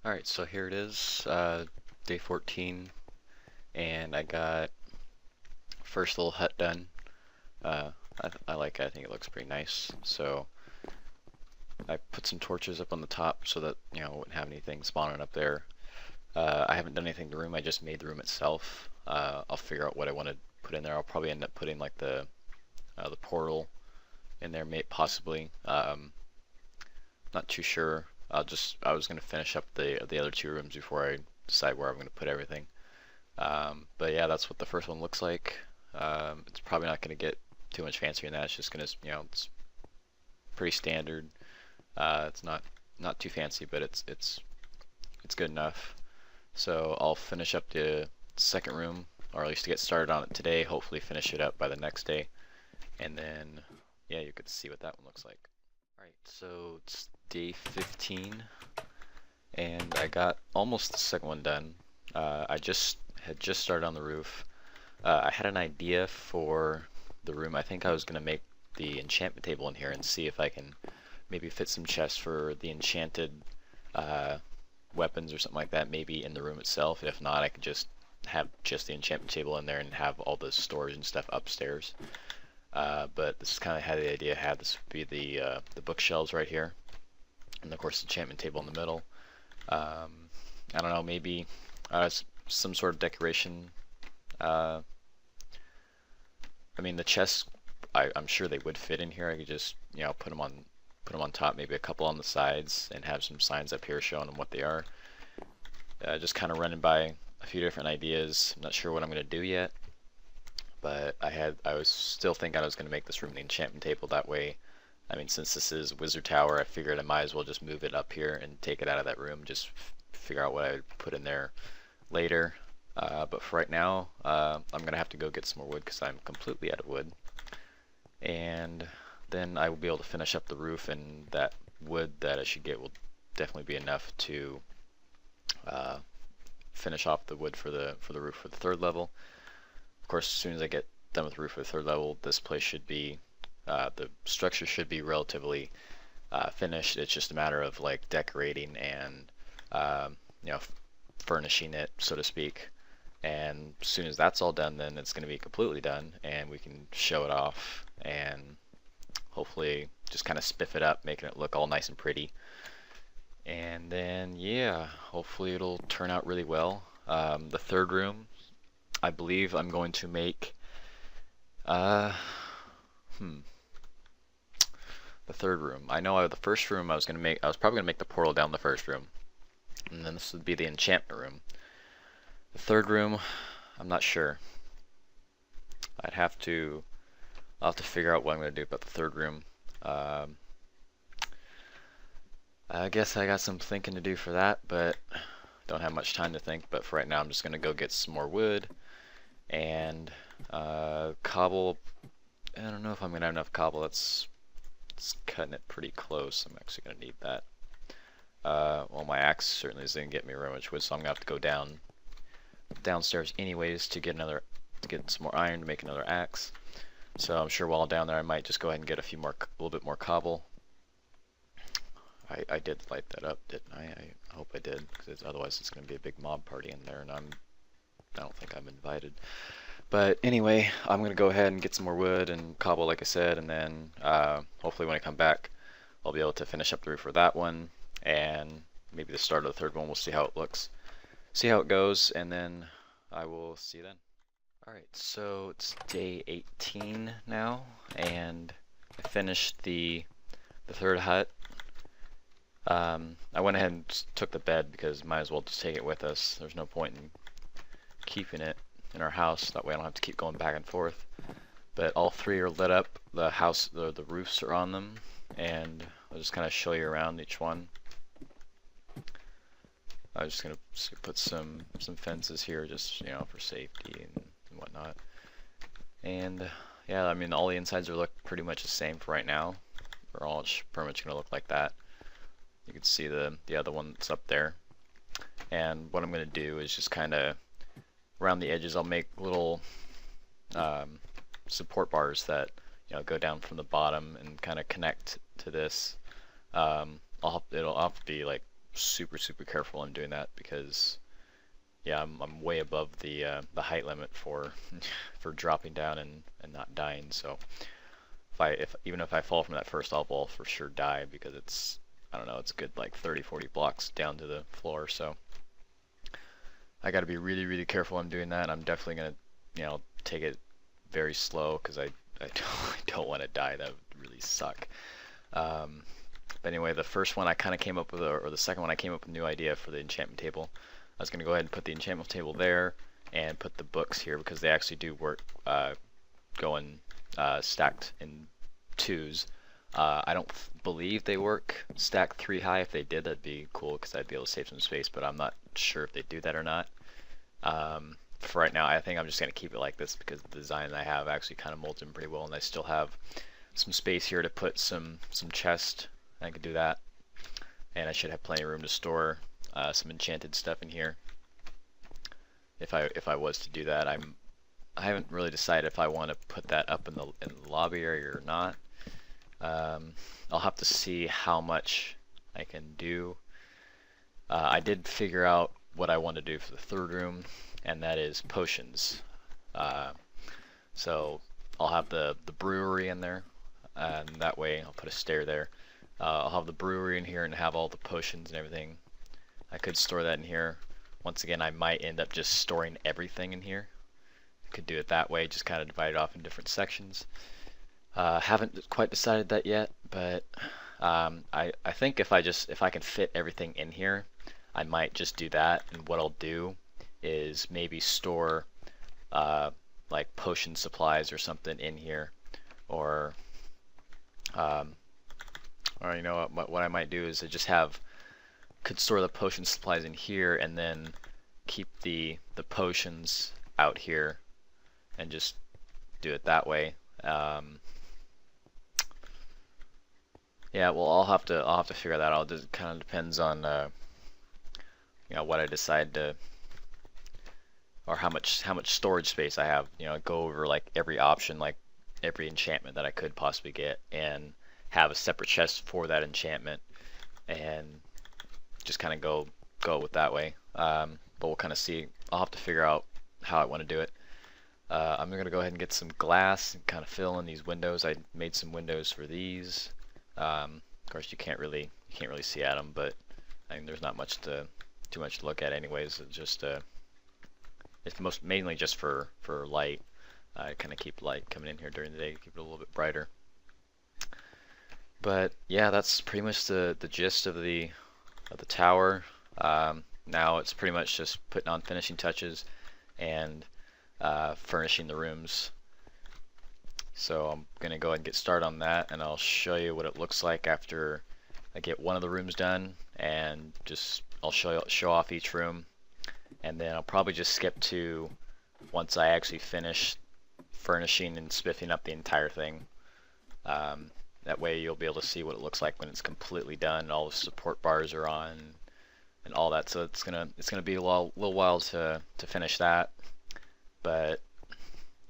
Alright, so here it is, day 14, and I got first little hut done. I like it, I think it looks pretty nice. So I put some torches up on the top so that, I wouldn't have anything spawning up there. I haven't done anything to the room, I just made the room itself. I'll figure out what I want to put in there. I'll probably end up putting like the portal in there, possibly. Not too sure. I was gonna finish up the other two rooms before I decide where I'm gonna put everything. But yeah, that's what the first one looks like. It's probably not gonna get too much fancier than that. It's just gonna, it's pretty standard. It's not too fancy, but it's good enough. So I'll finish up the second room, or at least to get started on it today. Hopefully finish it up by the next day, and then yeah, you could see what that one looks like. Alright, so it's day 15, and I got almost the second one done. I had just started on the roof. I had an idea for the room. I think I was going to make the enchantment table in here and see if I can maybe fit some chests for the enchanted weapons or something like that, maybe in the room itself. If not, I could just have just the enchantment table in there and have all the storage and stuff upstairs. But this is kind of how the idea had. This would be the bookshelves right here, and of course the enchantment table in the middle. I don't know, maybe some sort of decoration. I mean, the chests, I'm sure they would fit in here. I could just, put them on top, maybe a couple on the sides, and have some signs up here showing them what they are. Just kind of running by a few different ideas. I'm not sure what I'm going to do yet, but I was still thinking I was going to make this room the enchantment table. That way, I mean, since this is Wizard Tower, I figured I might as well just move it up here and take it out of that room. Just figure out what I would put in there later. But for right now, I'm going to have to go get some more wood because I'm completely out of wood. And then I will be able to finish up the roof, and that wood that I should get will definitely be enough to finish off the wood for the roof for the third level. Of course, as soon as I get done with the roof for the third level, this place should be, the structure should be relatively finished. It's just a matter of like decorating and furnishing it, so to speak. And as soon as that's all done, then it's going to be completely done, and we can show it off and hopefully just kind of spiff it up, making it look all nice and pretty. And then yeah, hopefully it'll turn out really well. The third room, I believe I'm going to make the third room. I know the first room I was probably gonna make the portal down the first room, and then this would be the enchantment room. The third room, I'm not sure. I'll have to figure out what I'm gonna do about the third room. I guess I got some thinking to do for that, but don't have much time to think. But for right now, I'm just gonna go get some more wood and cobble. I don't know if I'm gonna have enough cobble. It's cutting it pretty close. I'm actually gonna need that. Well, my axe certainly isn't gonna get me very much wood, so I'm gonna have to go downstairs anyways to get some more iron to make another axe. So I'm sure while down there, I might just go ahead and get a little bit more cobble. I did light that up, didn't I? I hope I did, because otherwise it's going to be a big mob party in there, and I don't think I'm invited. But anyway, I'm going to go ahead and get some more wood and cobble, like I said, and then hopefully when I come back, I'll be able to finish up the roof for that one, and maybe the start of the third one. We'll see how it looks, see how it goes, and then I will see you then. Alright, so it's day 18 now, and I finished the third hut. I went ahead and took the bed because might as well just take it with us. There's no point in keeping it in our house. That way I don't have to keep going back and forth. But all three are lit up. The roofs are on them, and I'll just kind of show you around each one. I'm just gonna put some fences here, just for safety and whatnot. And yeah, I mean all the insides are look pretty much the same for right now. They're all pretty much gonna look like that. You can see the other one that's up there. And what I'm going to do is just kind of around the edges, I'll make little support bars that go down from the bottom and kind of connect to this. It'll have to be like super careful when I'm doing that because yeah, I'm way above the height limit for for dropping down and not dying. So if even if I fall from that first level, I'll for sure die because it's, I don't know, it's good like 30-40 blocks down to the floor. So I got to be really careful when I'm doing that. I'm definitely gonna, you know, take it very slow because I don't want to die. That would really suck. But anyway, the first one I kind of came up with, or the second one I came up with a new idea for the enchantment table. I was going to go ahead and put the enchantment table there and put the books here because they actually do work going stacked in twos. I don't believe they work stacked 3 high. If they did, that'd be cool because I'd be able to save some space, but I'm not sure if they do that or not. For right now, I think I'm just going to keep it like this because the design I have actually kind of molds in pretty well, and I still have some space here to put some chest. I could do that, and I should have plenty of room to store some enchanted stuff in here. If I was to do that, I haven't really decided if I want to put that up in the lobby area or not. I'll have to see how much I can do. I did figure out what I want to do for the third room, and that is potions. So I'll have the brewery in there, and that way I'll put a stair there. I'll have the brewery in here and have all the potions and everything. I could store that in here. Once again, I might end up just storing everything in here. I could do it that way, just kind of divide it off in different sections. Haven't quite decided that yet, but I think if I can fit everything in here, I might just do that. And what I'll do is maybe store like potion supplies or something in here, or you know what I might do is I just could store the potion supplies in here and then keep the potions out here and just do it that way. Yeah, well, I'll have to figure that out. It kind of depends on you know, what I decide to, or how much storage space I have. You know, go over like every option, like every enchantment that I could possibly get, and have a separate chest for that enchantment, and just kind of go with that way. But we'll kind of see. I'll have to figure out how I want to do it. I'm gonna go ahead and get some glass and kind of fill in these windows. I made some windows for these. Of course, you can't really see at them, but I mean, there's not too much to look at anyways. It's just it's mainly just for light. I kind of keep light coming in here during the day, keep it a little bit brighter. But yeah, that's pretty much the gist of the tower. Now it's pretty much just putting on finishing touches and furnishing the rooms. So I'm gonna go ahead and get started on that, and I'll show you what it looks like after I get one of the rooms done, and I'll show off each room, and then I'll probably just skip to once I actually finish furnishing and spiffing up the entire thing. That way you'll be able to see what it looks like when it's completely done. All the support bars are on and all that. So it's gonna be a little while to finish that, but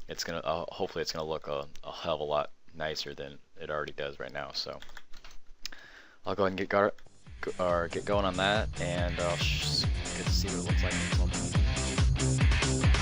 it's gonna hopefully it's gonna look a hell of a lot nicer than it already does right now. So I'll go ahead and get going on that, and I'll get to see what it looks like.